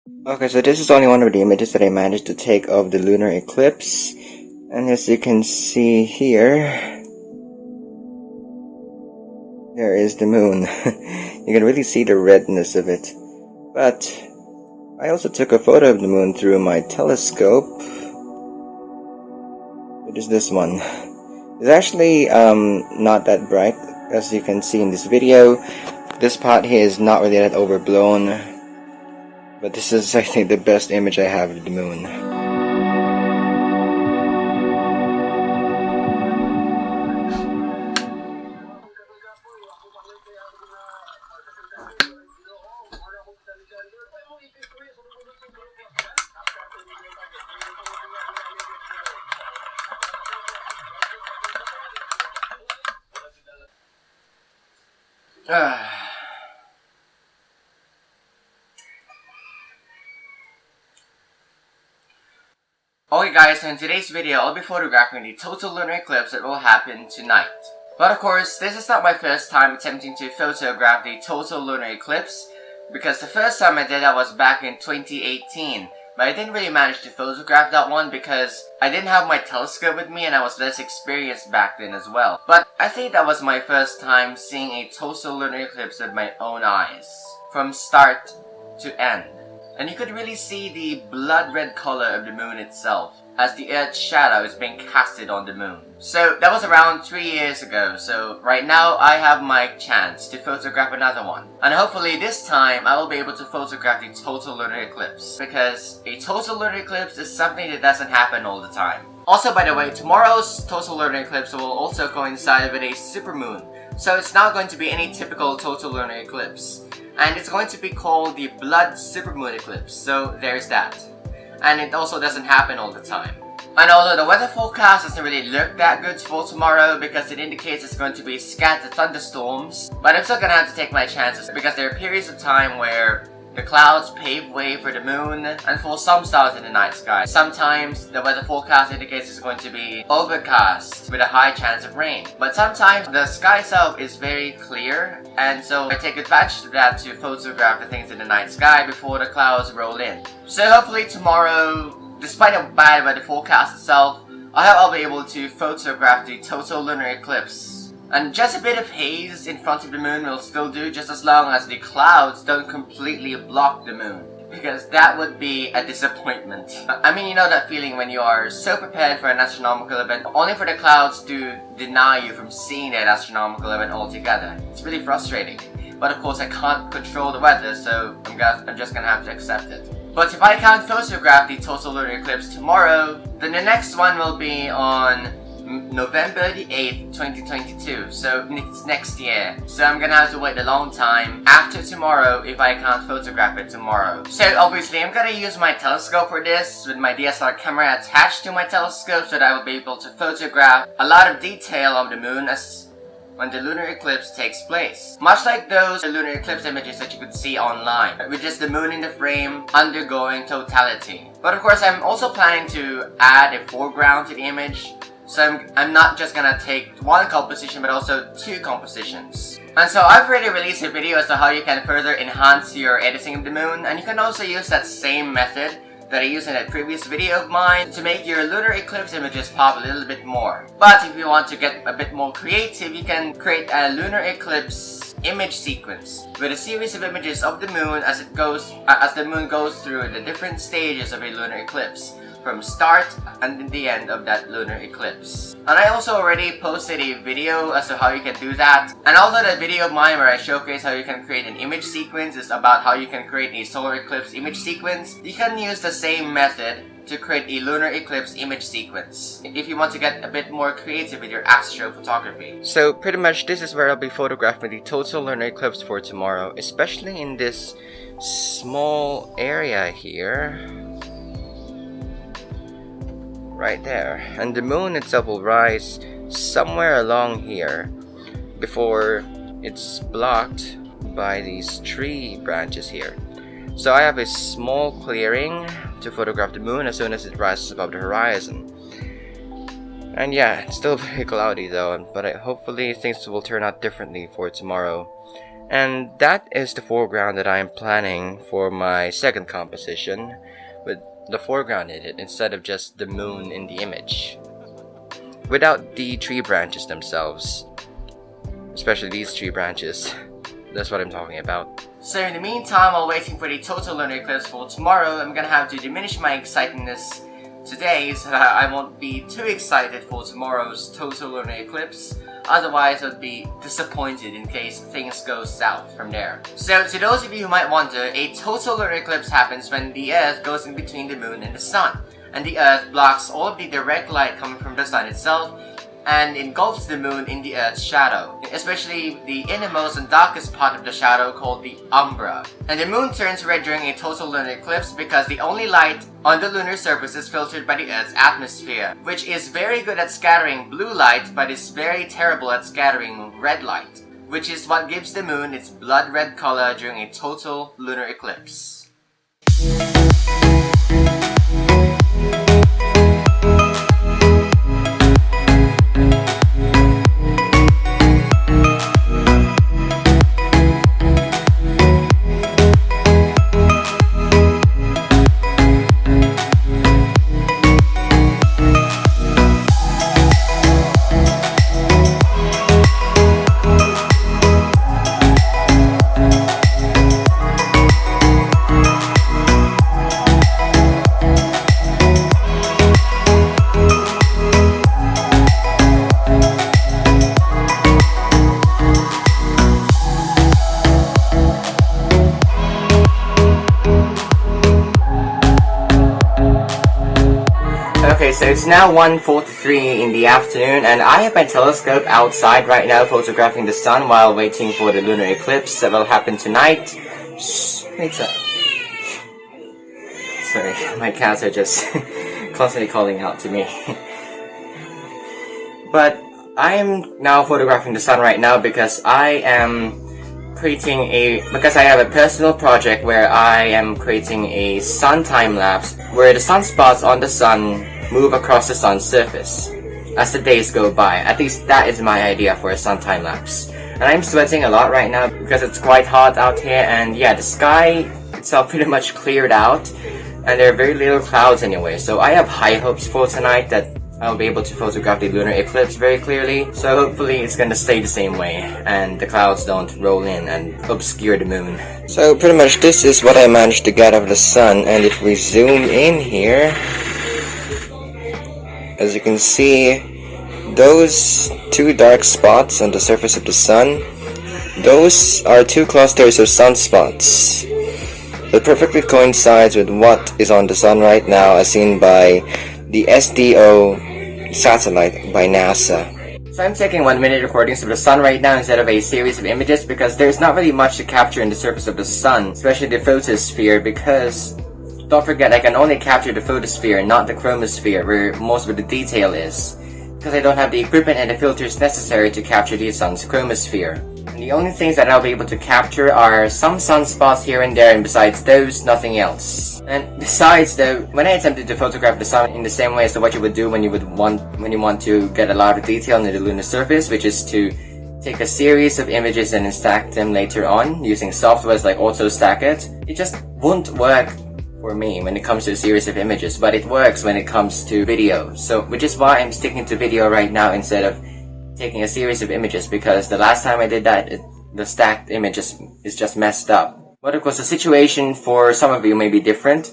Okay, so this is only one of the images that I managed to take of the lunar eclipse. And as you can see here, there is the moon. You can really see the redness of it. But I also took a photo of the moon through my telescope. It is this one. It's actually not that bright, as you can see in this video. This part here is not really that overblown, but this is, I think, the best image I have of the moon. Okay guys, so in today's video, I'll be photographing the total lunar eclipse that will happen tonight. But of course, this is not my first time attempting to photograph the total lunar eclipse, because the first time I did that was back in 2018. But I didn't really manage to photograph that one because I didn't have my telescope with me and I was less experienced back then as well. But I think that was my first time seeing a total lunar eclipse with my own eyes, from start to end. And you could really see the blood red color of the moon itself, as the Earth's shadow is being casted on the moon. So that was around 3 years ago, so right now I have my chance to photograph another one. And hopefully this time I will be able to photograph the total lunar eclipse, because a total lunar eclipse is something that doesn't happen all the time. Also, by the way, tomorrow's total lunar eclipse will also coincide with a supermoon, so it's not going to be any typical total lunar eclipse. And it's going to be called the blood supermoon eclipse, so there's that. And it also doesn't happen all the time. And although the weather forecast doesn't really look that good for tomorrow because it indicates it's going to be scattered thunderstorms, but I'm still gonna have to take my chances because there are periods of time where the clouds pave way for the moon and for some stars in the night sky. Sometimes the weather forecast indicates it's going to be overcast with a high chance of rain. But sometimes the sky itself is very clear, and so I take advantage of that to photograph the things in the night sky before the clouds roll in. So hopefully tomorrow, despite the bad weather forecast itself, I hope I'll be able to photograph the total lunar eclipse. And just a bit of haze in front of the moon will still do, just as long as the clouds don't completely block the moon, because that would be a disappointment. I mean, you know that feeling when you are so prepared for an astronomical event, only for the clouds to deny you from seeing that astronomical event altogether. It's really frustrating. But of course I can't control the weather, so I'm just gonna have to accept it. But if I can't photograph the total lunar eclipse tomorrow, then the next one will be on November the 8th, 2022, so it's next year. So I'm gonna have to wait a long time after tomorrow if I can't photograph it tomorrow. So obviously I'm gonna use my telescope for this, with my DSLR camera attached to my telescope, so that I will be able to photograph a lot of detail of the moon as when the lunar eclipse takes place. Much like those lunar eclipse images that you could see online, with just the moon in the frame undergoing totality. But of course I'm also planning to add a foreground to the image. So I'm not just gonna take one composition, but also two compositions. And so I've already released a video as to how you can further enhance your editing of the moon, and you can also use that same method that I used in that previous video of mine to make your lunar eclipse images pop a little bit more. But if you want to get a bit more creative, you can create a lunar eclipse image sequence with a series of images of the moon as the moon goes through the different stages of a lunar eclipse, from start and the end of that lunar eclipse. And I also already posted a video as to how you can do that. And although that video of mine where I showcase how you can create an image sequence is about how you can create a solar eclipse image sequence, you can use the same method to create a lunar eclipse image sequence if you want to get a bit more creative with your astrophotography. So pretty much this is where I'll be photographing the total lunar eclipse for tomorrow, especially in this small area here. Right there, and the moon itself will rise somewhere along here before it's blocked by these tree branches here. So I have a small clearing to photograph the moon as soon as it rises above the horizon. And yeah, it's still very cloudy though, but hopefully things will turn out differently for tomorrow. And that is the foreground that I'm planning for my second composition, with the foreground in it instead of just the moon in the image, without the tree branches themselves, especially these tree branches. That's what I'm talking about. So in the meantime, while waiting for the total lunar eclipse for tomorrow, I'm gonna have to diminish my excitedness today so that I won't be too excited for tomorrow's total lunar eclipse. Otherwise, I'd be disappointed in case things go south from there. So to those of you who might wonder, a total lunar eclipse happens when the Earth goes in between the Moon and the Sun, and the Earth blocks all of the direct light coming from the Sun itself and engulfs the Moon in the Earth's shadow, especially the innermost and darkest part of the shadow called the umbra. And the Moon turns red during a total lunar eclipse because the only light on the lunar surface is filtered by the Earth's atmosphere, which is very good at scattering blue light but is very terrible at scattering red light, which is what gives the Moon its blood red color during a total lunar eclipse. Okay, so it's now 1:43 in the afternoon, and I have my telescope outside right now photographing the sun while waiting for the lunar eclipse that will happen tonight. Shh, wait up. Sorry, my cats are just constantly calling out to me. But I am now photographing the sun right now because I am because I have a personal project where I am creating a sun time-lapse where the sunspots on the sun move across the sun's surface as the days go by. At least that is my idea for a sun time-lapse. And I'm sweating a lot right now because it's quite hot out here, and yeah, the sky itself pretty much cleared out and there are very little clouds anyway, so I have high hopes for tonight that I'll be able to photograph the lunar eclipse very clearly, so hopefully it's gonna stay the same way and the clouds don't roll in and obscure the moon. So pretty much this is what I managed to get of the sun, and if we zoom in here, as you can see, those two dark spots on the surface of the sun, those are two clusters of sunspots. That perfectly coincides with what is on the sun right now as seen by the SDO satellite by NASA. So I'm taking 1-minute recordings of the sun right now instead of a series of images because there's not really much to capture in the surface of the sun, especially the photosphere, because don't forget I can only capture the photosphere, not the chromosphere where most of the detail is, because I don't have the equipment and the filters necessary to capture the sun's chromosphere. And the only things that I'll be able to capture are some sunspots here and there, and besides those, nothing else. And besides though, when I attempted to photograph the sun in the same way as to what you would do when you want to get a lot of detail in the lunar surface, which is to take a series of images and then stack them later on using softwares like AutoStackit, it just won't work for me when it comes to a series of images, but it works when it comes to video. So, which is why I'm sticking to video right now instead of taking a series of images, because the last time I did that, the stacked image is just messed up. But of course, the situation for some of you may be different,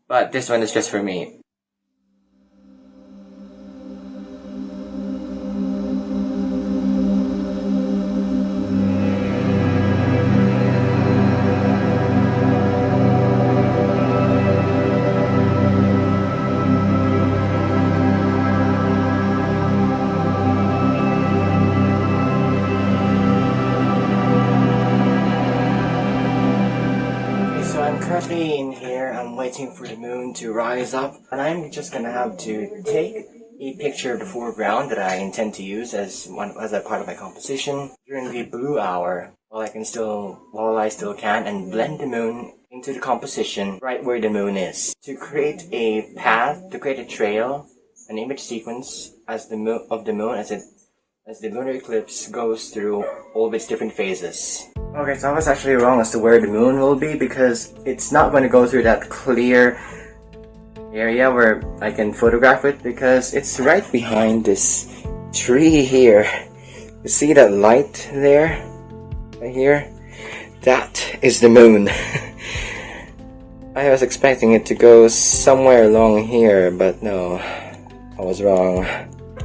but this one is just for me. Currently in here, I'm waiting for the moon to rise up, and I'm just gonna have to take a picture of the foreground that I intend to use as a part of my composition during the blue hour, while I still can, and blend the moon into the composition right where the moon is, to create a path, to create a trail, an image sequence of the moon as it as the lunar eclipse goes through all of its different phases. Okay, so I was actually wrong as to where the moon will be because it's not going to go through that clear area where I can photograph it because it's right behind this tree here. You see that light there? Right here? That is the moon. I was expecting it to go somewhere along here, but no, I was wrong.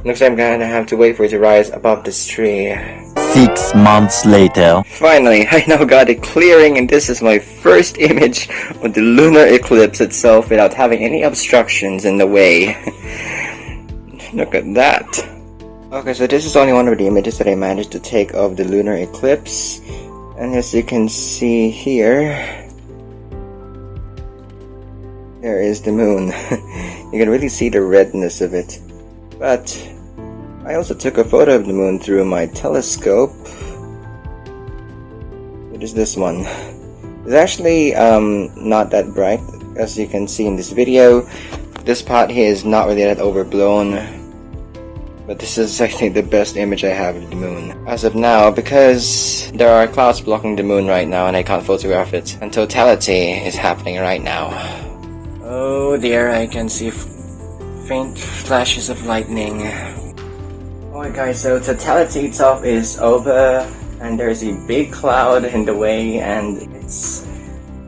Looks like I'm gonna have to wait for it to rise above this tree. 6 months later. Finally, I now got it clearing, and this is my first image of the lunar eclipse itself without having any obstructions in the way. Look at that. Okay, so this is only one of the images that I managed to take of the lunar eclipse. And as you can see here, there is the moon. You can really see the redness of it. But I also took a photo of the moon through my telescope. It is this one. It's actually not that bright, as you can see in this video. This part here is not really that overblown, but this is I think the best image I have of the moon as of now, because there are clouds blocking the moon right now and I can't photograph it, and totality is happening right now. Oh dear, I can see faint flashes of lightning. Alright guys, so totality itself is over, and there's a big cloud in the way, and it's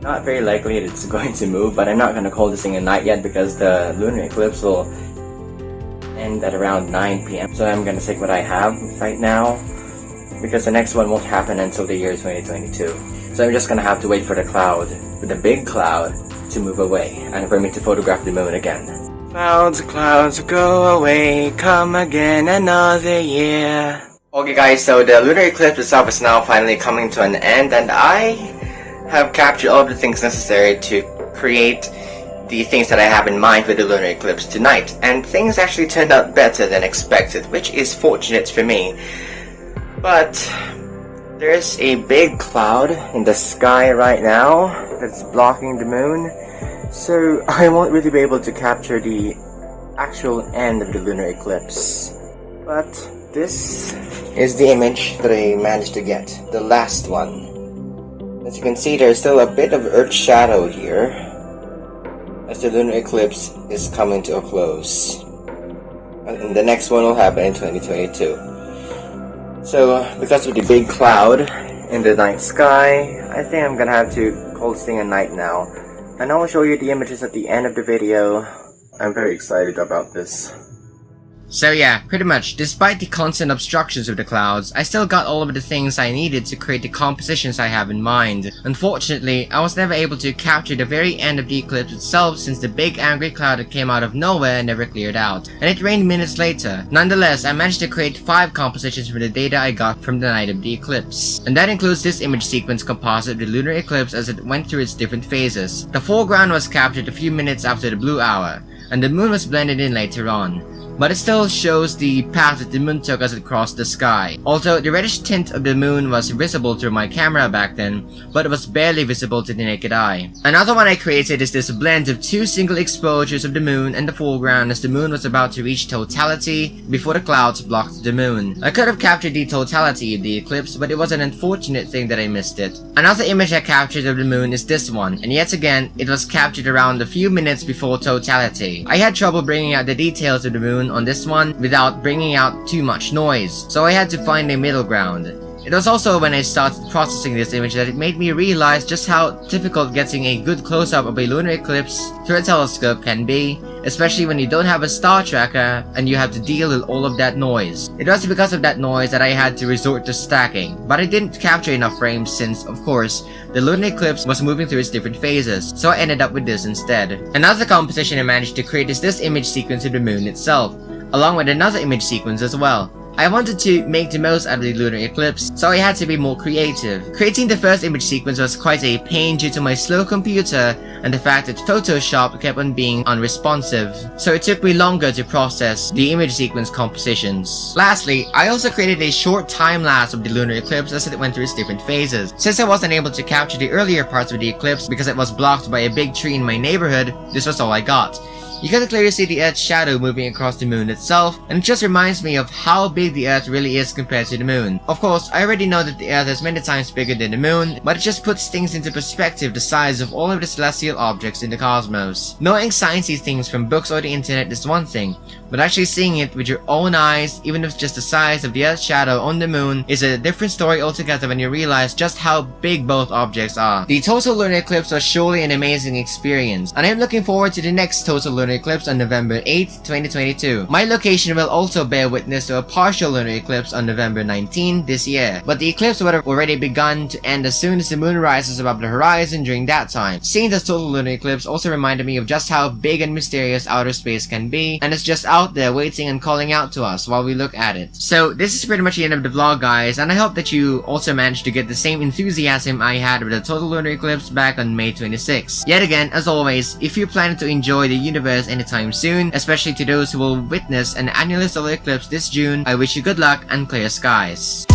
not very likely that it's going to move, but I'm not going to call this thing a night yet because the lunar eclipse will end at around 9 p.m. So I'm going to take what I have right now, because the next one won't happen until the year 2022. So I'm just going to have to wait for the cloud, for the big cloud, to move away, and for me to photograph the moon again. Clouds, clouds, go away, come again another year. Okay guys, so the lunar eclipse itself is now finally coming to an end, and I have captured all of the things necessary to create the things that I have in mind for the lunar eclipse tonight. And things actually turned out better than expected, which is fortunate for me. But there's a big cloud in the sky right now that's blocking the moon. So I won't really be able to capture the actual end of the lunar eclipse. But this is the image that I managed to get, the last one. As you can see, there's still a bit of earth shadow here, as the lunar eclipse is coming to a close. And the next one will happen in 2022. So because of the big cloud in the night sky, I think I'm gonna have to call this thing a night now. And I will show you the images at the end of the video. I'm very excited about this. So yeah, pretty much, despite the constant obstructions of the clouds, I still got all of the things I needed to create the compositions I have in mind. Unfortunately, I was never able to capture the very end of the eclipse itself, since the big angry cloud that came out of nowhere never cleared out, and it rained minutes later. Nonetheless, I managed to create 5 compositions from the data I got from the night of the eclipse. And that includes this image sequence composite of the lunar eclipse as it went through its different phases. The foreground was captured a few minutes after the blue hour, and the moon was blended in later on. But it still shows the path that the moon took as it crossed the sky. Also, the reddish tint of the moon was visible through my camera back then, but it was barely visible to the naked eye. Another one I created is this blend of 2 single exposures of the moon and the foreground as the moon was about to reach totality before the clouds blocked the moon. I could have captured the totality of the eclipse, but it was an unfortunate thing that I missed it. Another image I captured of the moon is this one, and yet again, it was captured around a few minutes before totality. I had trouble bringing out the details of the moon on this one without bringing out too much noise, so I had to find a middle ground. It was also when I started processing this image that it made me realize just how difficult getting a good close-up of a lunar eclipse through a telescope can be, especially when you don't have a star tracker and you have to deal with all of that noise. It was because of that noise that I had to resort to stacking, but I didn't capture enough frames since, of course, the lunar eclipse was moving through its different phases, so I ended up with this instead. Another composition I managed to create is this image sequence of the moon itself, along with another image sequence as well. I wanted to make the most out of the lunar eclipse, so I had to be more creative. Creating the first image sequence was quite a pain due to my slow computer and the fact that Photoshop kept on being unresponsive, so it took me longer to process the image sequence compositions. Lastly, I also created a short time-lapse of the lunar eclipse as it went through its different phases. Since I wasn't able to capture the earlier parts of the eclipse because it was blocked by a big tree in my neighborhood, this was all I got. You can clearly see the Earth's shadow moving across the moon itself, and it just reminds me of how big the Earth really is compared to the moon. Of course, I already know that the Earth is many times bigger than the moon, but it just puts things into perspective, the size of all of the celestial objects in the cosmos. Knowing sciencey things from books or the internet is one thing, but actually seeing it with your own eyes, even if it's just the size of the Earth's shadow on the moon, is a different story altogether when you realize just how big both objects are. The total lunar eclipse was surely an amazing experience, and I'm looking forward to the next total lunar eclipse on November 8th, 2022. My location will also bear witness to a partial lunar eclipse on November 19 this year, but the eclipse would have already begun to end as soon as the moon rises above the horizon during that time. Seeing this total lunar eclipse also reminded me of just how big and mysterious outer space can be, and it's just out there waiting and calling out to us while we look at it. So this is pretty much the end of the vlog, guys, and I hope that you also managed to get the same enthusiasm I had with the total lunar eclipse back on May 26. Yet again, as always, if you plan to enjoy the universe anytime soon, especially to those who will witness an annular solar eclipse this June, I wish you good luck and clear skies.